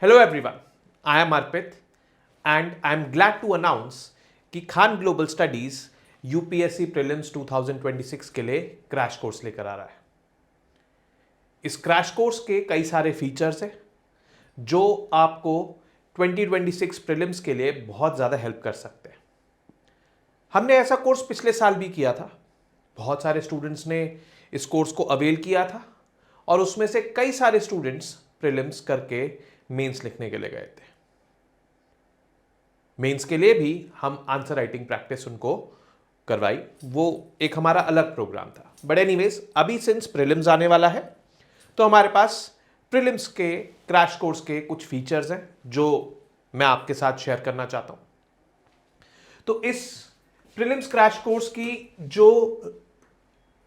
Hello everyone, I am Arpit and I am glad to announce कि Khan global studies UPSC prelims 2026 के लिए crash course लेकर आ रहा है। इस क्रैश कोर्स के कई सारे फीचर्स हैं जो आपको 2026 प्रीलिम्स के लिए बहुत ज़्यादा हेल्प कर सकते हैं। हमने ऐसा कोर्स पिछले साल भी किया था, बहुत सारे स्टूडेंट्स ने इस कोर्स को अवेल किया था और उसमें से कई सारे स्टूडेंट्स प्रीलिम्स करके मेंस लिखने के लिए गए थे। मेंस के लिए भी हम आंसर राइटिंग प्रैक्टिस उनको करवाई, वो एक हमारा अलग प्रोग्राम था। बट एनीवेज अभी सिंस प्रीलिम्स आने वाला है तो हमारे पास प्रीलिम्स के क्रैश कोर्स के कुछ फीचर्स हैं जो मैं आपके साथ शेयर करना चाहता हूं। तो इस प्रीलिम्स क्रैश कोर्स की जो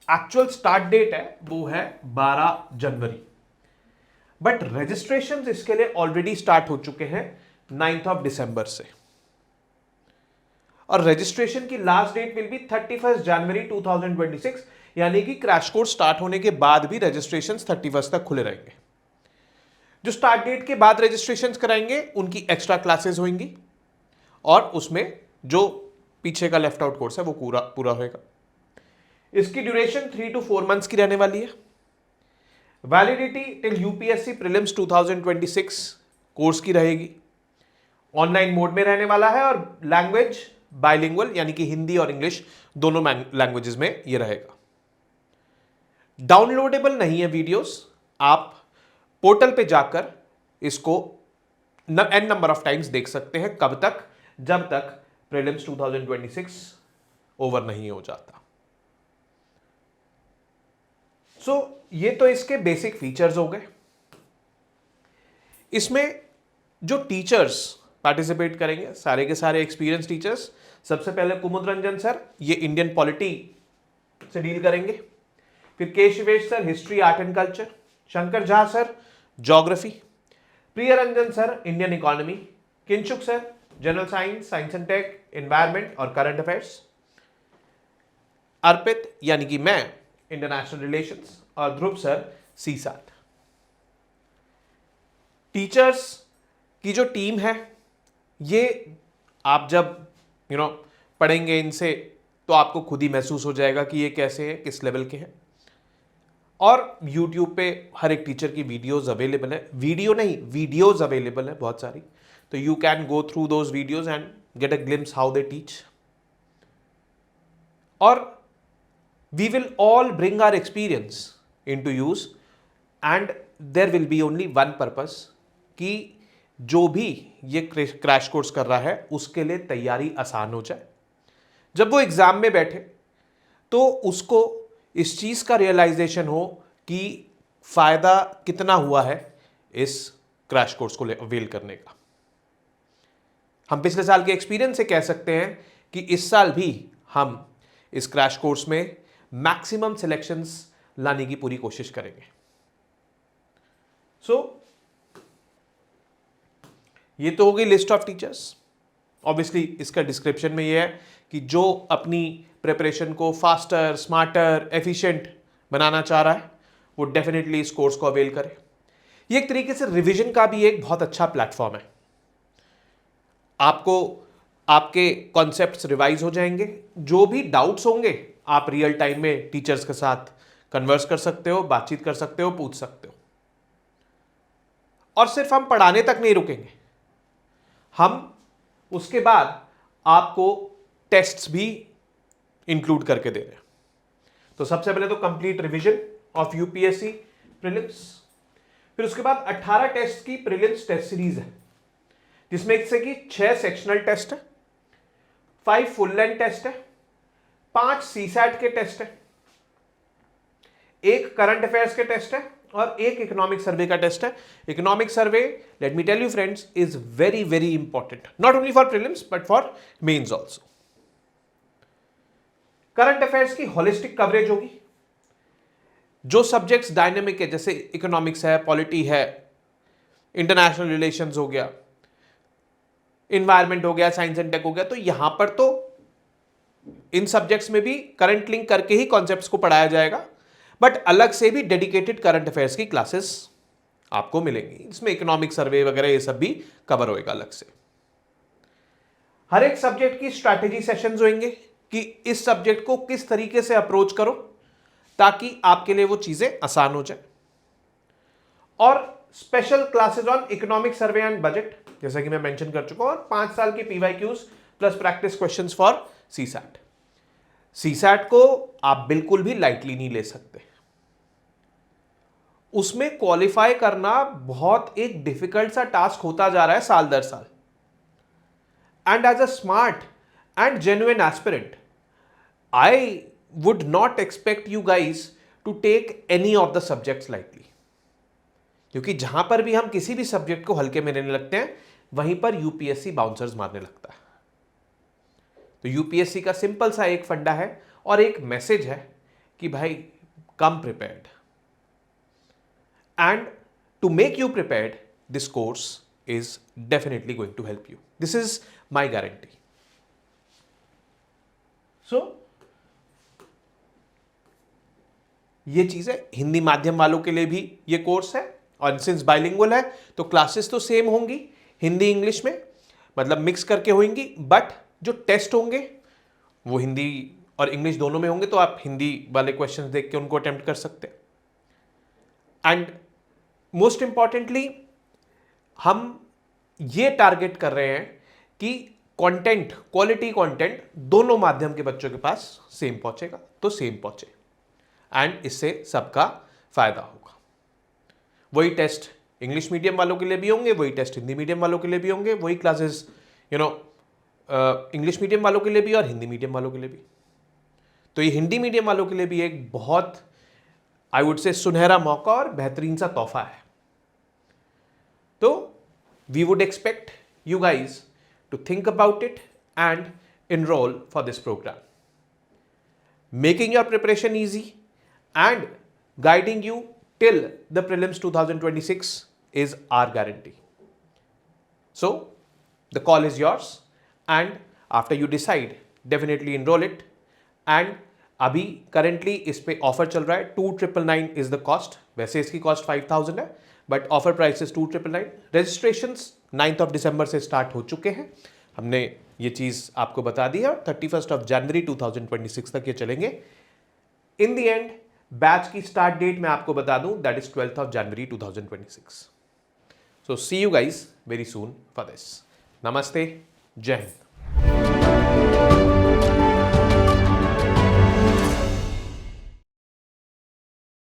एक्चुअल स्टार्ट डेट है वो है 12 जनवरी, बट रजिस्ट्रेशन इसके लिए ऑलरेडी स्टार्ट हो चुके हैं 9 दिसंबर से और रजिस्ट्रेशन की लास्ट डेट विल बी 31 जनवरी 2026, यानी कि क्रैश कोर्स स्टार्ट होने के बाद भी रजिस्ट्रेशन 31 तक खुले रहेंगे। जो स्टार्ट डेट के बाद रजिस्ट्रेशन कराएंगे उनकी एक्स्ट्रा क्लासेस होंगी और उसमें जो पीछे का लेफ्ट आउट कोर्स है वो पूरा होगा। इसकी ड्यूरेशन 3 to 4 मंथ्स की रहने वाली है। Validity till UPSC prelims 2026 course की रहेगी। ऑनलाइन मोड में रहने वाला है और लैंग्वेज बाइलिंगुअल यानी कि हिंदी और इंग्लिश दोनों लैंग्वेजेस में ये रहेगा। डाउनलोडेबल नहीं है वीडियोस, आप पोर्टल पे जाकर इसको एन नंबर ऑफ टाइम्स देख सकते हैं, कब तक, जब तक प्रीलिम्स 2026 ओवर नहीं हो जाता। ये तो इसके बेसिक फीचर्स हो गए। इसमें जो टीचर्स पार्टिसिपेट करेंगे सारे के सारे एक्सपीरियंस टीचर्स। सबसे पहले कुमुद रंजन सर, ये इंडियन पॉलिटी से डील करेंगे। फिर K Shivesh sir, history art and culture. Shankar Jha sir, geography. Priya Ranjan sir, Indian economy. Kinchuk sir, general science, science and tech, environment और करंट अफेयर्स। अर्पित यानी कि मैं, इंटरनेशनल रिलेशंस और ध्रुव सर, सीसैट। टीचर्स की जो टीम है ये आप जब पढ़ेंगे इनसे तो आपको खुद ही महसूस हो जाएगा कि ये कैसे है, किस लेवल के हैं। और YouTube पे हर एक टीचर की वीडियोस अवेलेबल है, वीडियोस अवेलेबल है बहुत सारी, तो you can go through those videos and get a glimpse how they teach. और we will all bring our experience into use and there will be only one purpose कि जो भी ये क्रैश कोर्स कर रहा है उसके लिए तैयारी आसान हो जाए। जब वो एग्जाम में बैठे तो उसको इस चीज का रियलाइजेशन हो कि फायदा कितना हुआ है इस क्रैश कोर्स को अवेल करने का। हम पिछले साल के एक्सपीरियंस से कह सकते हैं कि इस साल भी हम इस क्रैश कोर्स में मैक्सिमम सिलेक्शंस लाने की पूरी कोशिश करेंगे। ये तो हो गई लिस्ट ऑफ टीचर्स। ऑब्वियसली इसका डिस्क्रिप्शन में ये है कि जो अपनी प्रिपरेशन को फास्टर, स्मार्टर, एफिशिएंट बनाना चाह रहा है वो डेफिनेटली इस कोर्स को अवेल करे। ये एक तरीके से रिवीजन का भी एक बहुत अच्छा प्लेटफॉर्म है। आपको आपके कॉन्सेप्ट्स रिवाइज हो जाएंगे, जो भी डाउट्स होंगे आप रियल टाइम में टीचर्स के साथ कन्वर्स कर सकते हो, बातचीत कर सकते हो, पूछ सकते हो। और सिर्फ हम पढ़ाने तक नहीं रुकेंगे, हम उसके बाद आपको टेस्ट्स भी इंक्लूड करके दे रहे हैं। तो सबसे पहले तो complete revision of UPSC prelims, फिर उसके बाद 18 टेस्ट की प्रीलिम्स टेस्ट सीरीज है जिसमें से कि 6 सेक्शनल टेस्ट है, 5 फुल लेंथ टेस्ट है, 5 सीसैट के टेस्ट है, 1 करंट अफेयर्स के टेस्ट है और 1 इकोनॉमिक सर्वे का टेस्ट है। Economic survey, let me tell you friends, is very very important, not only for prelims but for mains also. Current affairs की holistic coverage होगी। जो सब्जेक्ट्स डायनेमिक है जैसे इकोनॉमिक्स है, पॉलिटी है, इंटरनेशनल रिलेशंस हो गया, इन्वायरमेंट हो गया, साइंस एंड टेक हो गया, तो यहां पर तो इन सब्जेक्ट्स में भी करंट लिंक करके ही कॉन्सेप्ट्स को पढ़ाया जाएगा, बट अलग से भी डेडिकेटेड करंट अफेयर्स की क्लासेस आपको मिलेंगी। इसमें इकोनॉमिक सर्वे वगैरह ये सब भी कवर होएगा अलग से। हर एक सब्जेक्ट की स्ट्रैटेजी सेशंस होंगे कि इस सब्जेक्ट को किस तरीके से अप्रोच करो ताकि आपके लिए वो चीजें आसान हो जाए। और special classes on economic survey and budget, जैसा कि मैं मेंशन कर चुका हूं, और 5 साल के PYQs plus practice questions for CSAT. CSAT को आप बिल्कुल भी लाइटली नहीं ले सकते। उसमें क्वालिफाई करना बहुत एक डिफिकल्ट सा टास्क होता जा रहा है साल दर साल। And as a smart and genuine aspirant, I would not expect you guys to take any of the subjects lightly, क्योंकि जहां पर भी हम किसी भी सब्जेक्ट को हल्के में लेने लगते हैं वहीं पर यूपीएससी बाउंसर्स मारने लगता है। तो यूपीएससी का सिंपल सा एक फंडा है और एक मैसेज है कि भाई come prepared, and to make you prepared this course is definitely going to help you. This is my guarantee. So ये चीज है, हिंदी माध्यम वालों के लिए भी ये कोर्स है, और सिंस बाइलिंगुअल है तो क्लासेस तो सेम होंगी हिंदी इंग्लिश में, मतलब मिक्स करके होंगी, बट जो टेस्ट होंगे वो हिंदी और इंग्लिश दोनों में होंगे, तो आप हिंदी वाले क्वेश्चंस देख के उनको अटेम्प्ट कर सकते हैं। एंड मोस्ट इंपॉर्टेंटली हम ये टारगेट कर रहे हैं कि कंटेंट, क्वालिटी कंटेंट दोनों माध्यम के बच्चों के पास सेम पहुंचेगा, तो सेम पहुंचे एंड इससे सबका फायदा होगा। वही टेस्ट इंग्लिश मीडियम वालों के लिए भी होंगे, वही टेस्ट हिंदी मीडियम वालों के लिए भी होंगे, वही क्लासेस इंग्लिश मीडियम वालों के लिए भी और हिंदी मीडियम वालों के लिए भी। तो ये हिंदी मीडियम वालों के लिए भी एक बहुत, आई वुड से, सुनहरा मौका और बेहतरीन सा तोहफा है। तो we would expect you guys to think about it and enroll for this program, making your preparation easy and guiding you till the prelims 2026 is our guarantee. So the call is yours, and after you decide, definitely enroll it. And अभी currently इस पे offer चल रहा है, 2999 is the cost. वैसे इसकी cost 5000 है, but offer price is 2999। Registrations 9th of December से स्टार्ट हो चुके हैं, हमने ये चीज़ आपको बता दी है, और 31st of January 2026 तक ये चलेंगे। इन द एंड बैच की स्टार्ट डेट मैं आपको बता दूं, that is 12th of January 2026। So see you guys very soon for this. नमस्ते, जय हिंद।